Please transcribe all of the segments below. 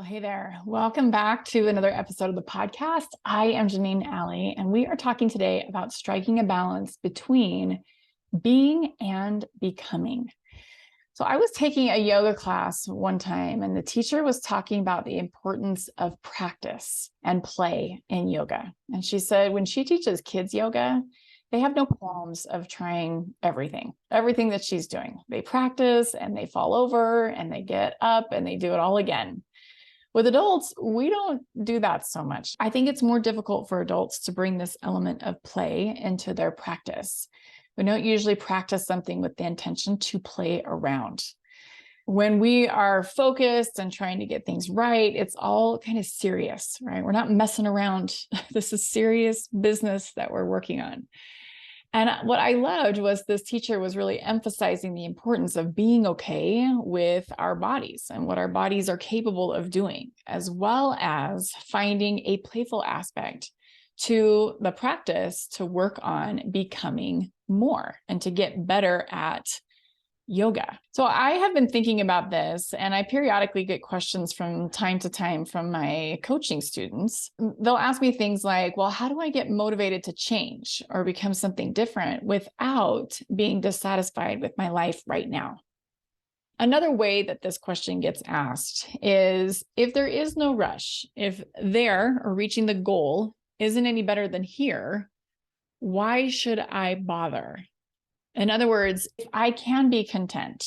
Well, hey there. Welcome back to another episode of the podcast. I am Janeen Alley, and we are talking today about striking a balance between being and becoming. So I was taking a yoga class one time, and the teacher was talking about the importance of practice and play in yoga. And she said when she teaches kids yoga, they have no qualms of trying everything that she's doing. They practice and they fall over and they get up and they do it all again. With adults, we don't do that so much. I think it's more difficult for adults to bring this element of play into their practice. We don't usually practice something with the intention to play around. When we are focused and trying to get things right, it's all kind of serious, right? We're not messing around. This is serious business that we're working on. And what I loved was this teacher was really emphasizing the importance of being okay with our bodies and what our bodies are capable of doing, as well as finding a playful aspect to the practice to work on becoming more and to get better at yoga. So I have been thinking about this, and I periodically get questions from time to time from my coaching students. They'll ask me things like, well, how do I get motivated to change or become something different without being dissatisfied with my life right now? Another way that this question gets asked is if there is no rush, if there or reaching the goal isn't any better than here, why should I bother? In other words, if I can be content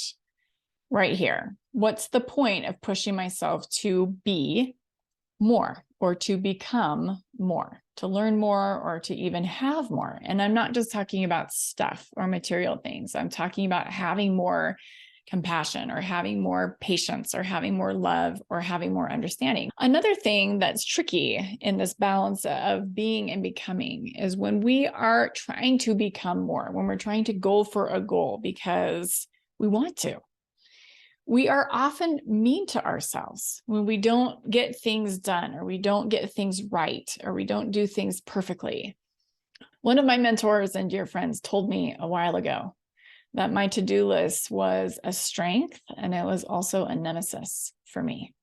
right here, what's the point of pushing myself to be more or to become more, to learn more or to even have more? And I'm not just talking about stuff or material things. I'm talking about having more compassion or having more patience or having more love or having more understanding. Another thing that's tricky in this balance of being and becoming is when we are trying to become more, when we're trying to go for a goal because we want to. We are often mean to ourselves when we don't get things done or we don't get things right or we don't do things perfectly. One of my mentors and dear friends told me a while ago that my to-do list was a strength and it was also a nemesis for me.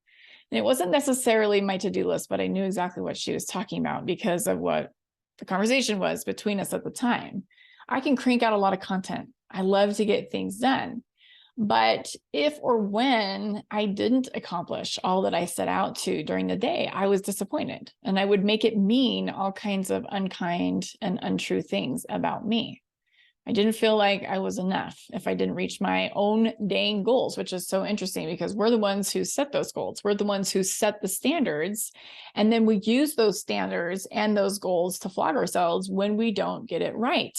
And it wasn't necessarily my to-do list, but I knew exactly what she was talking about because of what the conversation was between us at the time. I can crank out a lot of content. I love to get things done. But if or when I didn't accomplish all that I set out to during the day, I was disappointed and I would make it mean all kinds of unkind and untrue things about me. I didn't feel like I was enough if I didn't reach my own dang goals, which is so interesting because we're the ones who set those goals. We're the ones who set the standards. And then we use those standards and those goals to flog ourselves when we don't get it right.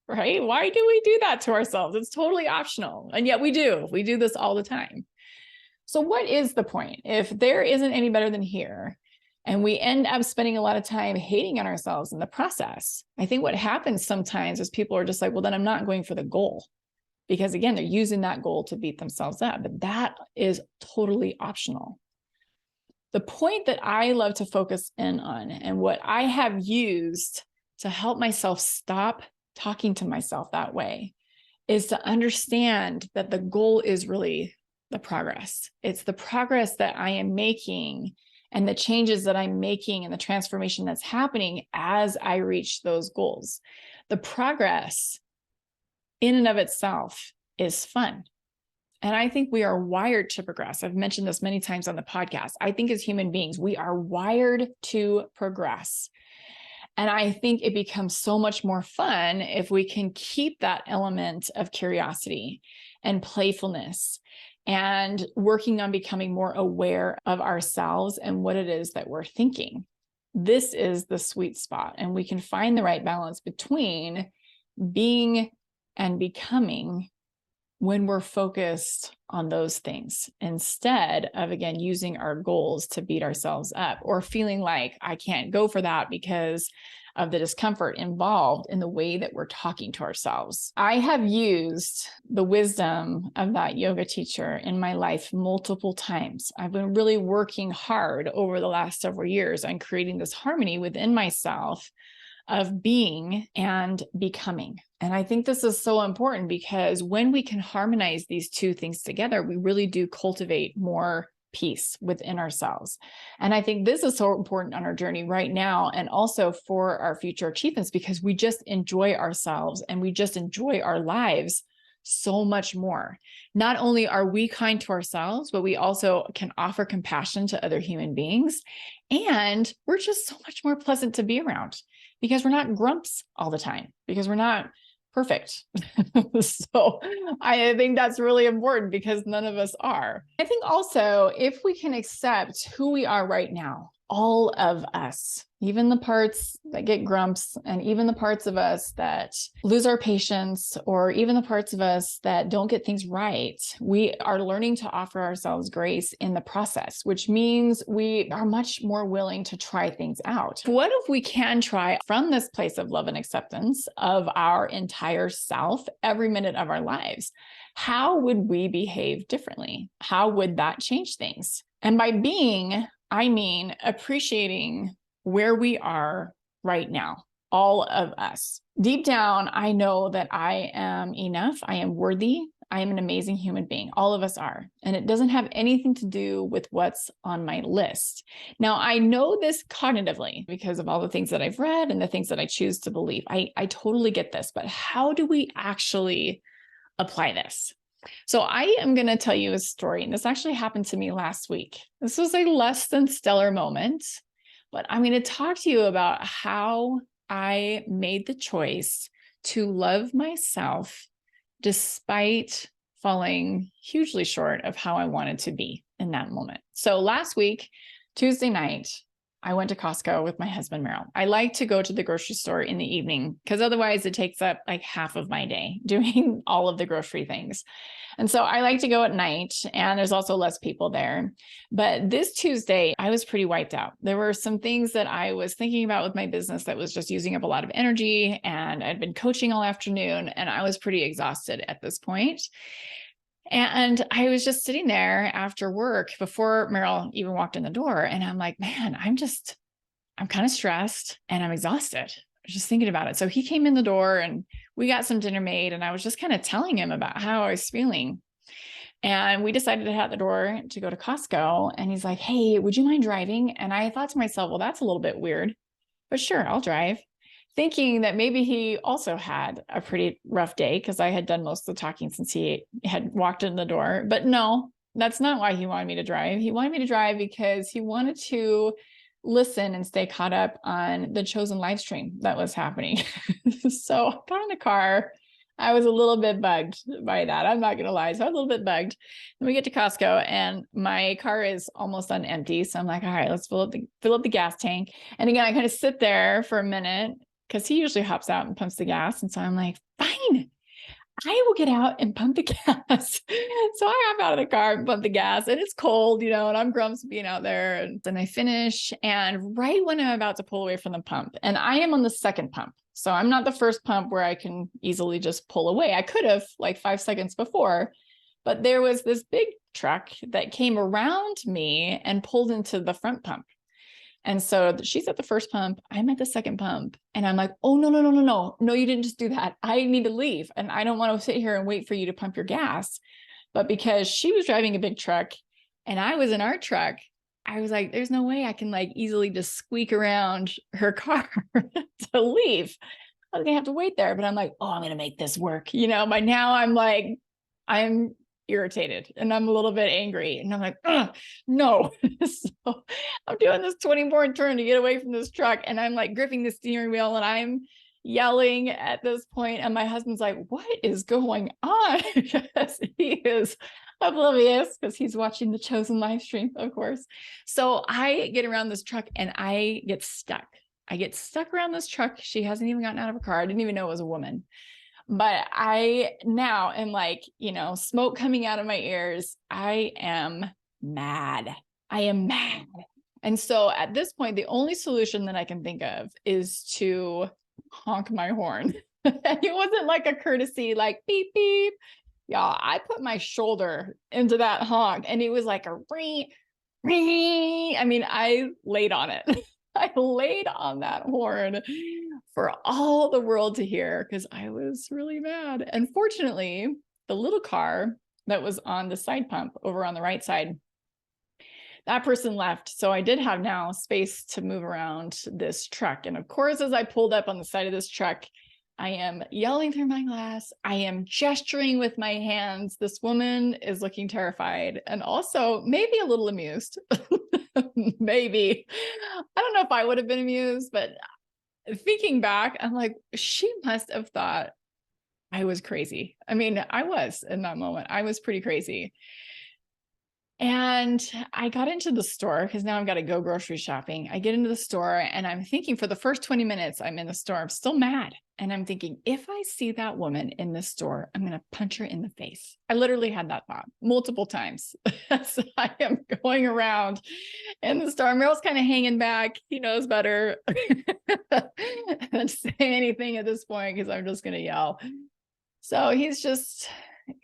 Right? Why do we do that to ourselves? It's totally optional. And yet we do. We do this all the time. So what is the point? If there isn't any better than here, and we end up spending a lot of time hating on ourselves in the process, I think what happens sometimes is people are just like, well, then I'm not going for the goal. Because again, they're using that goal to beat themselves up. But that is totally optional. The point that I love to focus in on and what I have used to help myself stop talking to myself that way is to understand that the goal is really the progress. It's the progress that I am making and the changes that I'm making and the transformation that's happening as I reach those goals. The progress in and of itself is fun. And I think we are wired to progress. I've mentioned this many times on the podcast. I think as human beings, we are wired to progress. And I think it becomes so much more fun if we can keep that element of curiosity and playfulness and working on becoming more aware of ourselves and what it is that we're thinking. This is the sweet spot, and we can find the right balance between being and becoming when we're focused on those things instead of, again, using our goals to beat ourselves up or feeling like I can't go for that because of the discomfort involved in the way that we're talking to ourselves. I have used the wisdom of that yoga teacher in my life multiple times. I've been really working hard over the last several years on creating this harmony within myself of being and becoming. And I think this is so important because when we can harmonize these two things together, we really do cultivate more peace within ourselves. And I think this is so important on our journey right now, and also for our future achievements, because we just enjoy ourselves and we just enjoy our lives so much more. Not only are we kind to ourselves, but we also can offer compassion to other human beings. And we're just so much more pleasant to be around because we're not grumps all the time, because we're not perfect. So I think that's really important because none of us are. I think also if we can accept who we are right now, all of us, even the parts that get grumps, and even the parts of us that lose our patience, or even the parts of us that don't get things right, we are learning to offer ourselves grace in the process, which means we are much more willing to try things out. What if we can try from this place of love and acceptance of our entire self every minute of our lives? How would we behave differently? How would that change things? And by being, I mean appreciating where we are right now, all of us. Deep down, I know that I am enough. I am worthy. I am an amazing human being. All of us are. And it doesn't have anything to do with what's on my list. Now, I know this cognitively because of all the things that I've read and the things that I choose to believe. I totally get this, but how do we actually apply this? So I am going to tell you a story, and this actually happened to me last week. This was a less than stellar moment, but I'm going to talk to you about how I made the choice to love myself despite falling hugely short of how I wanted to be in that moment. So last week, Tuesday night, I went to Costco with my husband, Merrill. I like to go to the grocery store in the evening because otherwise it takes up like half of my day doing all of the grocery things. And so I like to go at night, and there's also less people there. But this Tuesday, I was pretty wiped out. There were some things that I was thinking about with my business that was just using up a lot of energy, and I'd been coaching all afternoon, and I was pretty exhausted at this point. And I was just sitting there after work before Merrill even walked in the door. And I'm like, man, I'm kind of stressed and I'm exhausted. I was just thinking about it. So he came in the door and we got some dinner made, and I was just kind of telling him about how I was feeling. And we decided to head out the door to go to Costco. And he's like, hey, would you mind driving? And I thought to myself, well, that's a little bit weird, but sure, I'll drive. Thinking that maybe he also had a pretty rough day because I had done most of the talking since he had walked in the door. But no, that's not why he wanted me to drive. He wanted me to drive because he wanted to listen and stay caught up on the Chosen live stream that was happening. So I got in the car. I was a little bit bugged by that. I'm not going to lie. So I was a little bit bugged. And we get to Costco and my car is almost on empty. So I'm like, all right, let's fill up the gas tank. And again, I kind of sit there for a minute because he usually hops out and pumps the gas. And so I'm like, fine, I will get out and pump the gas. So I hop out of the car and pump the gas, and it's cold, and I'm grumps being out there. And then I finish. And right when I'm about to pull away from the pump, and I am on the second pump. So I'm not the first pump where I can easily just pull away. I could have like 5 seconds before, but there was this big truck that came around me and pulled into the front pump. And so she's at the first pump, I'm at the second pump, and I'm like, oh, no, you didn't just do that. I need to leave. And I don't want to sit here and wait for you to pump your gas. But because she was driving a big truck and I was in our truck, I was like, there's no way I can like easily just squeak around her car to leave. I was gonna have to wait there, but I'm like, oh, I'm gonna make this work. By now I'm like, I'm irritated and I'm a little bit angry, and I'm like, no. So I'm doing this 20-point turn to get away from this truck, and I'm like gripping the steering wheel and I'm yelling at this point, and my husband's like, what is going on? Because he is oblivious because he's watching the Chosen live stream, of course. So I get around this truck and I get stuck. Around this truck. She hasn't even gotten out of her car. I didn't even know it was a woman. But I now am like, smoke coming out of my ears. I am mad. And so at this point, the only solution that I can think of is to honk my horn. And it wasn't like a courtesy, like beep, beep. Y'all, I put my shoulder into that honk and it was like a ring. I mean, I laid on it. I laid on that horn for all the world to hear because I was really mad. And fortunately, the little car that was on the side pump over on the right side that person left. So I did have now space to move around this truck. And of course, as I pulled up on the side of this truck, I am yelling through my glass. I am gesturing with my hands. This woman is looking terrified and also maybe a little amused. Maybe. I don't know if I would have been amused, but thinking back, I'm like, she must have thought I was crazy. I mean, I was in that moment. I was pretty crazy. And I got into the store because now I've got to go grocery shopping. I get into the store and I'm thinking for the first 20 minutes I'm in the store, I'm still mad. And I'm thinking, if I see that woman in the store, I'm going to punch her in the face. I literally had that thought multiple times. So I am going around in the store. Meryl's kind of hanging back. He knows better than to say anything at this point because I'm just going to yell. So he's just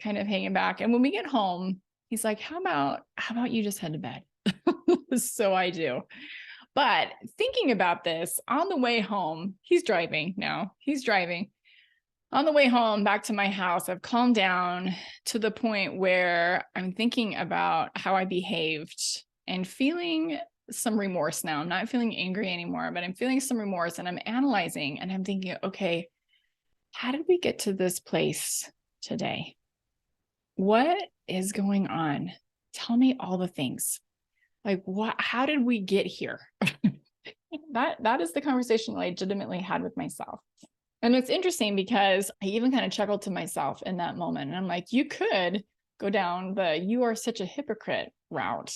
kind of hanging back. And when we get home, he's like, how about you just head to bed? So I do. But thinking about this on the way home, he's driving now. He's driving. On the way home back to my house, I've calmed down to the point where I'm thinking about how I behaved and feeling some remorse now. I'm not feeling angry anymore, but I'm feeling some remorse and I'm analyzing and I'm thinking, okay, how did we get to this place today? What is going on? Tell me all the things. Like, how did we get here? That is the conversation I legitimately had with myself. And it's interesting because I even kind of chuckled to myself in that moment. And I'm like, you could go down the you are such a hypocrite route.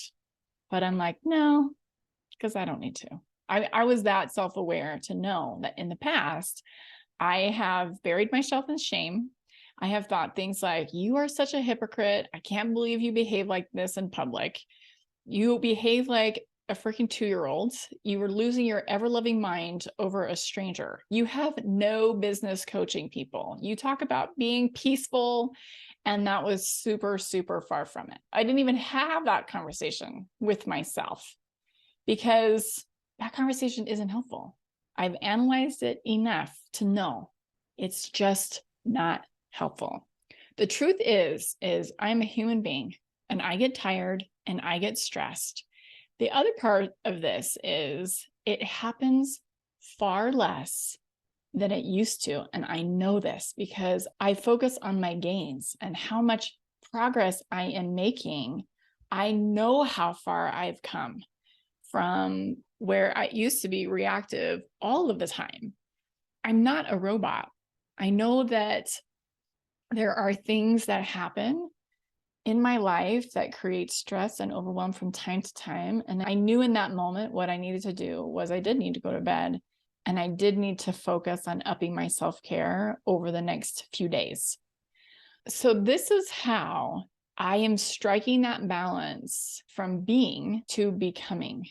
But I'm like, no, because I don't need to. I was that self-aware to know that in the past, I have buried myself in shame. I have thought things like, you are such a hypocrite. I can't believe you behave like this in public. You behave like a freaking 2-year-old. You were losing your ever-loving mind over a stranger. You have no business coaching people. You talk about being peaceful, and that was super, super far from it. I didn't even have that conversation with myself because that conversation isn't helpful. I've analyzed it enough to know it's just not helpful. The truth is I'm a human being and I get tired and I get stressed. The other part of this is it happens far less than it used to. And I know this because I focus on my gains and how much progress I am making. I know how far I've come from where I used to be reactive all of the time. I'm not a robot. I know that there are things that happen in my life that create stress and overwhelm from time to time. And I knew in that moment what I needed to do was I did need to go to bed and I did need to focus on upping my self-care over the next few days. So this is how I am striking that balance from being to becoming.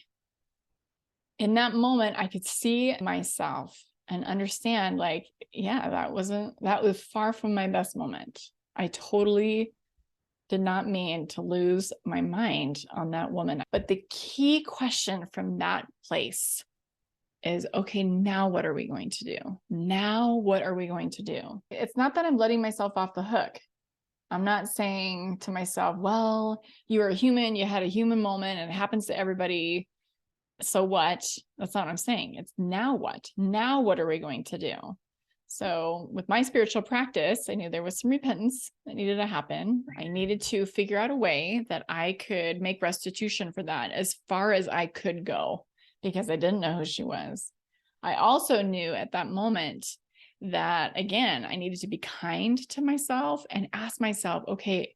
In that moment, I could see myself and understand like, yeah, that was far from my best moment. I totally did not mean to lose my mind on that woman. But the key question from that place is, okay, now what are we going to do? Now what are we going to do? It's not that I'm letting myself off the hook. I'm not saying to myself, well, you are a human, you had a human moment and it happens to everybody. So what? That's not what I'm saying. It's now what? Now what are we going to do? So with my spiritual practice, I knew there was some repentance that needed to happen. I needed to figure out a way that I could make restitution for that as far as I could go because I didn't know who she was. I also knew at that moment that, again, I needed to be kind to myself and ask myself, okay,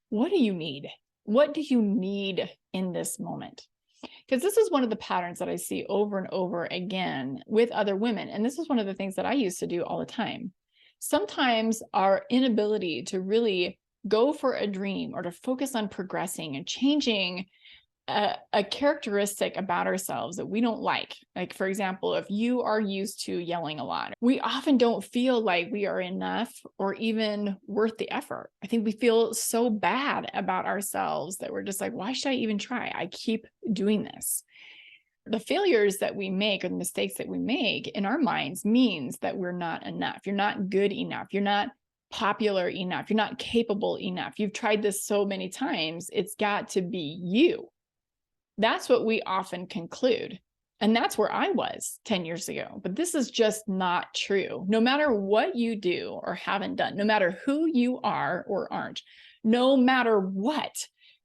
what do you need? What do you need in this moment? Because this is one of the patterns that I see over and over again with other women. And this is one of the things that I used to do all the time. Sometimes our inability to really go for a dream or to focus on progressing and changing a characteristic about ourselves that we don't like for example, if you are used to yelling a lot, we often don't feel like we are enough or even worth the effort. I think we feel so bad about ourselves that we're just like, why should I even try? I keep doing this. The failures that we make or the mistakes that we make in our minds means that we're not enough. You're not good enough. You're not popular enough. You're not capable enough. You've tried this so many times. It's got to be you. That's what we often conclude. And that's where I was 10 years ago. But this is just not true. No matter what you do or haven't done, no matter who you are or aren't, no matter what,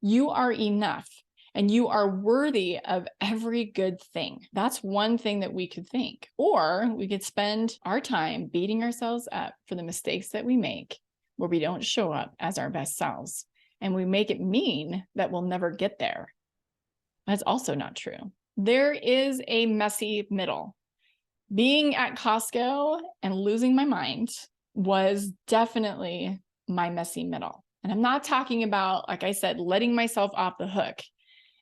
you are enough and you are worthy of every good thing. That's one thing that we could think. Or we could spend our time beating ourselves up for the mistakes that we make where we don't show up as our best selves. And we make it mean that we'll never get there. That's also not true. There is a messy middle. Being at Costco and losing my mind was definitely my messy middle. And I'm not talking about, like I said, letting myself off the hook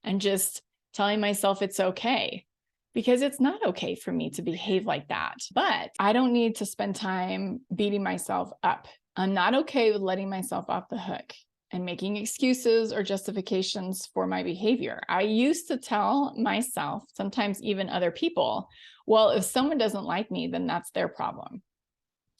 and just telling myself it's okay, because it's not okay for me to behave like that. But I don't need to spend time beating myself up. I'm not okay with letting myself off the hook and making excuses or justifications for my behavior. I used to tell myself, sometimes even other people, well, if someone doesn't like me, then that's their problem.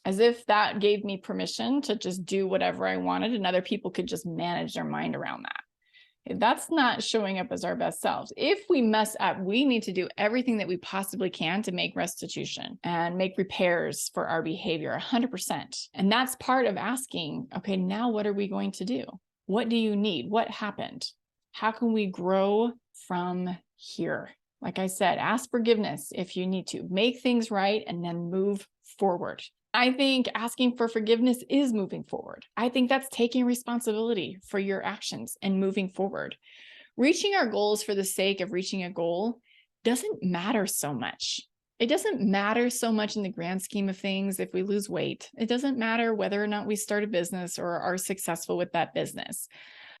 As if that gave me permission to just do whatever I wanted and other people could just manage their mind around that. That's not showing up as our best selves. If we mess up, we need to do everything that we possibly can to make restitution and make repairs for our behavior 100%. And that's part of asking, okay, now what are we going to do? What do you need? What happened? How can we grow from here? Like I said, ask forgiveness if you need to. Make things right and then move forward. I think asking for forgiveness is moving forward. I think that's taking responsibility for your actions and moving forward. Reaching our goals for the sake of reaching a goal doesn't matter so much. It doesn't matter so much in the grand scheme of things if we lose weight. It doesn't matter whether or not we start a business or are successful with that business.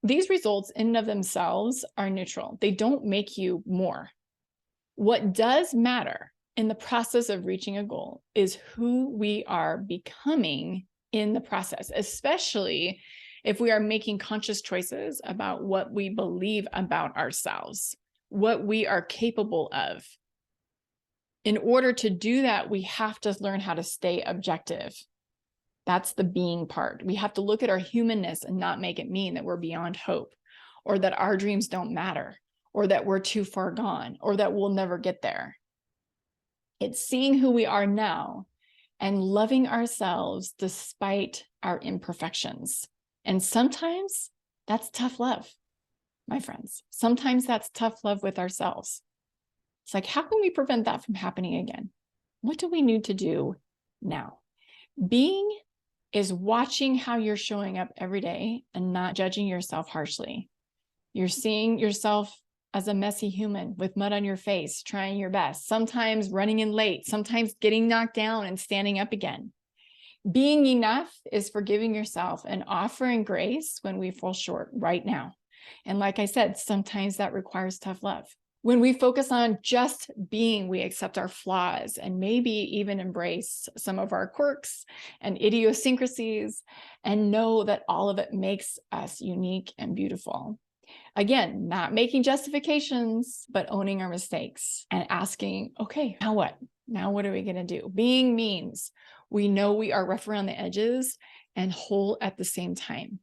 These results in and of themselves are neutral. They don't make you more. What does matter in the process of reaching a goal is who we are becoming in the process, especially if we are making conscious choices about what we believe about ourselves, what we are capable of. In order to do that, we have to learn how to stay objective. That's the being part. We have to look at our humanness and not make it mean that we're beyond hope, or that our dreams don't matter, or that we're too far gone, or that we'll never get there. It's seeing who we are now and loving ourselves despite our imperfections. And sometimes that's tough love, my friends. Sometimes that's tough love with ourselves. It's like, how can we prevent that from happening again? What do we need to do now? Being is watching how you're showing up every day and not judging yourself harshly. You're seeing yourself as a messy human with mud on your face, trying your best, sometimes running in late, sometimes getting knocked down and standing up again. Being enough is forgiving yourself and offering grace when we fall short right now. And like I said, sometimes that requires tough love. When we focus on just being, we accept our flaws and maybe even embrace some of our quirks and idiosyncrasies and know that all of it makes us unique and beautiful. Again, not making justifications, but owning our mistakes and asking, okay, now what? Now what are we going to do? Being means we know we are rough around the edges and whole at the same time.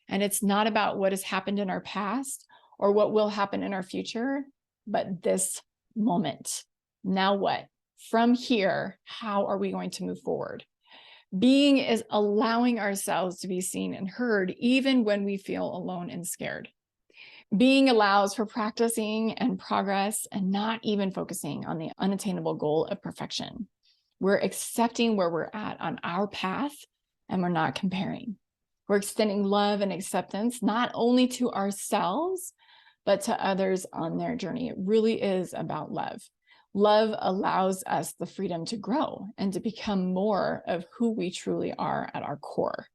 And it's not about what has happened in our past or what will happen in our future, but this moment. Now what? From here, how are we going to move forward? Being is allowing ourselves to be seen and heard, even when we feel alone and scared. Being allows for practicing and progress and not even focusing on the unattainable goal of perfection. We're accepting where we're at on our path and we're not comparing. We're extending love and acceptance, not only to ourselves, but to others on their journey. It really is about love. Love allows us the freedom to grow and to become more of who we truly are at our core.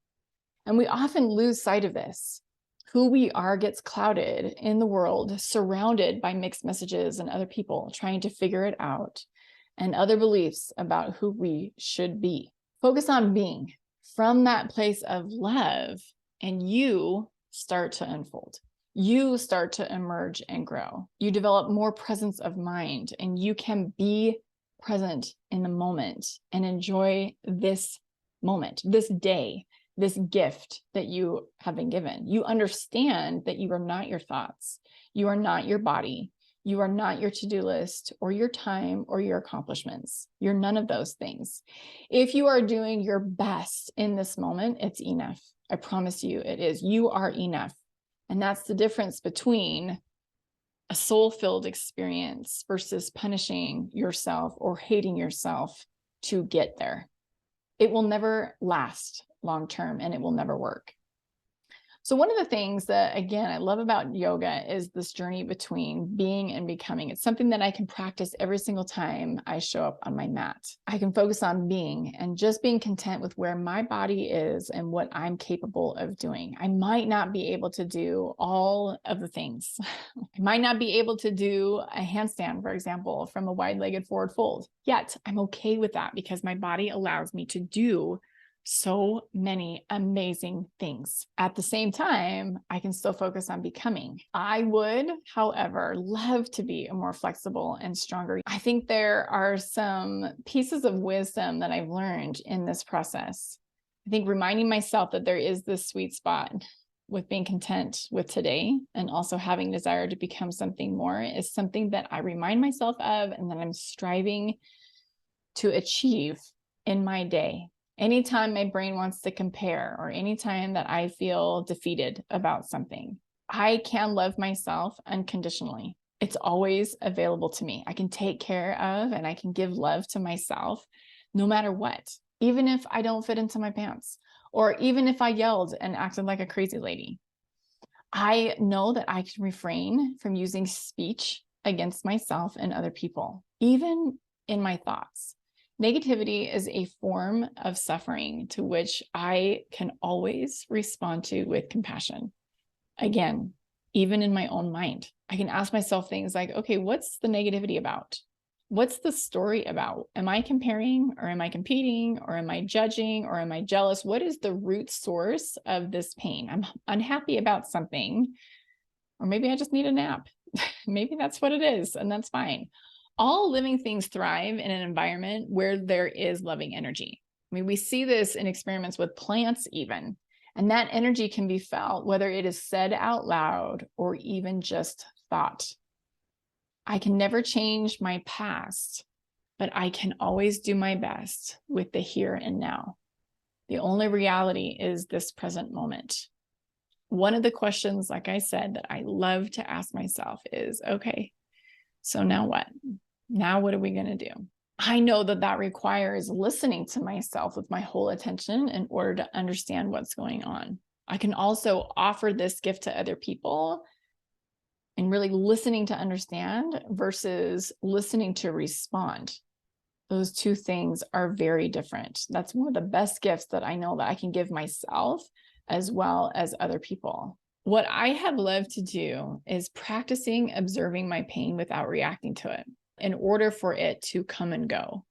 And we often lose sight of this. Who we are gets clouded in the world, surrounded by mixed messages and other people trying to figure it out, and other beliefs about who we should be. Focus on being from that place of love, and you start to unfold. You start to emerge and grow. You develop more presence of mind, and you can be present in the moment and enjoy this moment, this day, this gift that you have been given. You understand that you are not your thoughts. You are not your body. You are not your to-do list or your time or your accomplishments. You're none of those things. If you are doing your best in this moment, it's enough. I promise you it is. You are enough. And that's the difference between a soul-filled experience versus punishing yourself or hating yourself to get there. It will never last long-term and it will never work. So one of the things that, again, I love about yoga is this journey between being and becoming. It's something that I can practice every single time I show up on my mat. I can focus on being and just being content with where my body is and what I'm capable of doing. I might not be able to do all of the things. I might not be able to do a handstand, for example, from a wide-legged forward fold. Yet I'm okay with that because my body allows me to do so many amazing things. At the same time, I can still focus on becoming. I would, however, love to be a more flexible and stronger. I think there are some pieces of wisdom that I've learned in this process. I think reminding myself that there is this sweet spot with being content with today and also having desire to become something more is something that I remind myself of and that I'm striving to achieve in my day. Anytime my brain wants to compare or anytime that I feel defeated about something, I can love myself unconditionally. It's always available to me. I can take care of and I can give love to myself no matter what, even if I don't fit into my pants or even if I yelled and acted like a crazy lady. I know that I can refrain from using speech against myself and other people, even in my thoughts. Negativity is a form of suffering to which I can always respond to with compassion. Again, even in my own mind, I can ask myself things like, okay, what's the negativity about? What's the story about? Am I comparing or am I competing or am I judging or am I jealous? What is the root source of this pain? I'm unhappy about something, or maybe I just need a nap. Maybe that's what it is, and that's fine. All living things thrive in an environment where there is loving energy. I mean, we see this in experiments with plants even, and that energy can be felt whether it is said out loud or even just thought. I can never change my past, but I can always do my best with the here and now. The only reality is this present moment. One of the questions, like I said, that I love to ask myself is, okay, so now what? Now what are we going to do? I know that that requires listening to myself with my whole attention in order to understand what's going on. I can also offer this gift to other people and really listening to understand versus listening to respond. Those two things are very different. That's one of the best gifts that I know that I can give myself as well as other people. What I have loved to do is practicing observing my pain without reacting to it in order for it to come and go.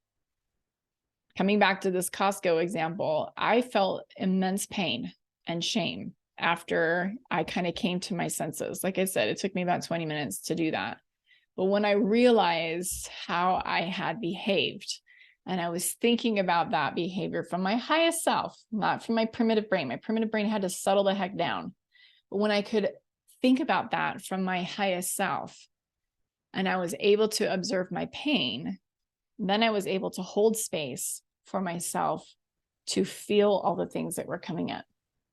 Coming back to this Costco example, I felt immense pain and shame after I kind of came to my senses. Like I said, it took me about 20 minutes to do that. But when I realized how I had behaved, and I was thinking about that behavior from my highest self, not from my primitive brain had to settle the heck down. But when I could think about that from my highest self, and I was able to observe my pain, then I was able to hold space for myself to feel all the things that were coming up.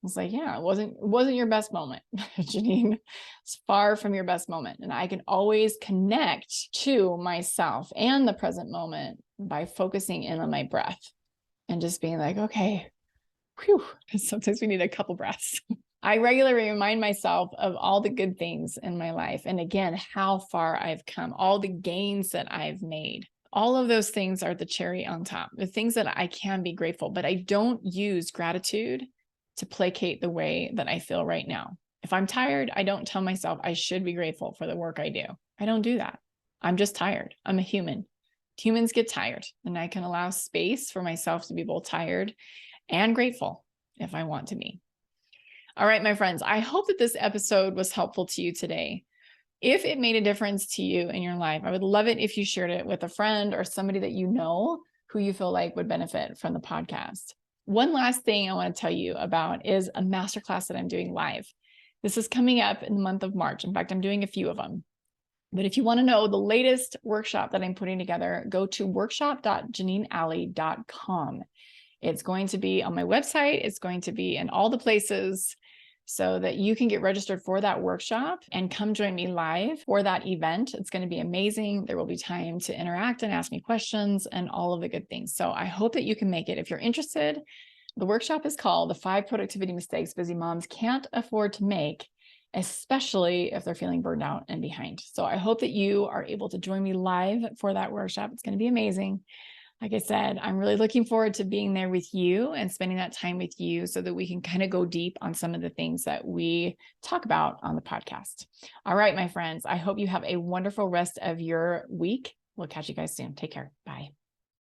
It's like, yeah, it wasn't your best moment, Janeen. It's far from your best moment. And I can always connect to myself and the present moment by focusing in on my breath and just being like, okay, whew, sometimes we need a couple breaths. I regularly remind myself of all the good things in my life. And again, how far I've come, all the gains that I've made. All of those things are the cherry on top, the things that I can be grateful, but I don't use gratitude to placate the way that I feel right now. If I'm tired, I don't tell myself I should be grateful for the work I do. I don't do that. I'm just tired. I'm a human. Humans get tired, and I can allow space for myself to be both tired and grateful if I want to be. All right, my friends, I hope that this episode was helpful to you today. If it made a difference to you in your life, I would love it if you shared it with a friend or somebody that you know who you feel like would benefit from the podcast. One last thing I want to tell you about is a masterclass that I'm doing live. This is coming up in the month of March. In fact, I'm doing a few of them. But if you want to know the latest workshop that I'm putting together, go to workshop.janeenalley.com. It's going to be on my website. It's going to be in all the places so that you can get registered for that workshop and come join me live for that event. It's going to be amazing. There will be time to interact and ask me questions and all of the good things. So I hope that you can make it. If you're interested, the workshop is called The 5 Productivity Mistakes Busy Moms Can't Afford to Make, especially if they're feeling burned out and behind. So I hope that you are able to join me live for that workshop. It's going to be amazing. Like I said, I'm really looking forward to being there with you and spending that time with you so that we can kind of go deep on some of the things that we talk about on the podcast. All right, my friends, I hope you have a wonderful rest of your week. We'll catch you guys soon. Take care. Bye.